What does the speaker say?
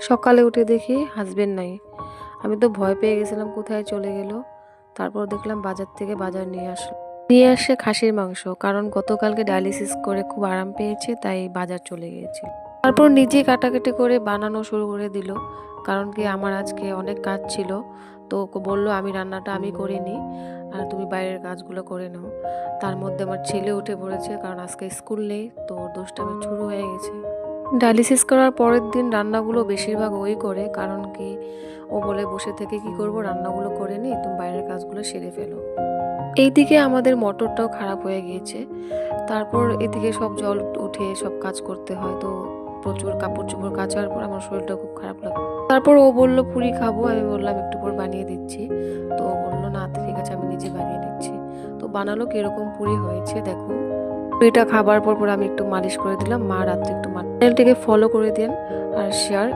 সকালে উঠে দেখি হাসবেন্ড নাই। আমি তো ভয় পেয়ে গেছিলাম কোথায় চলে গেল। তারপর দেখলাম বাজার থেকে বাজার নিয়ে আসলো। নিয়ে আসে খাসির মাংস, কারণ গতকালকে ডায়ালিসিস করে খুব আরাম পেয়েছে, তাই বাজার চলে গিয়েছিল। তারপর নিজে কাটাকাটি করে বানানো শুরু করে দিল, কারণ কি আমার আজকে অনেক কাজ ছিল। তো বললো আমি রান্নাটা আমি করে নিই, আর তুমি বাইরের কাজগুলো করে নাও। তার মধ্যে আমার ছেলে উঠে পড়েছে, কারণ আজকে স্কুল নেই, তো দুষ্টামি শুরু হয়ে গেছে। ডায়ালিসিস করার পরের দিন রান্নাগুলো বেশিরভাগ ওই করে, কারণ কি ও বলে বসে থেকে কি করব, রান্নাগুলো করে নিই, তুমি বাইরের কাজগুলো সেরে ফেলো। এইদিকে আমাদের মোটরটাও খারাপ হয়ে গিয়েছে। তারপর এদিকে সব জল উঠে সব কাজ করতে হয়, তো প্রচুর কাপড় চোপড় কাচার পর আমার শরীরটা খুব খারাপ লাগে। তারপর ও বলল পুরি খাবো, আমি বললাম একটু পর বানিয়ে দিচ্ছি। তো ও বললো না ঠিক আছে আমি নিজে বানিয়ে নিচ্ছি। তো বানালো, কিরকম পুরি হয়েছে দেখুন। পুরিটা খাবার পর পর আমি একটু মালিশ করে দিলাম। মা রাত্রে একটু চ্যানেলটিকে ফলো করে দিন আর শেয়ার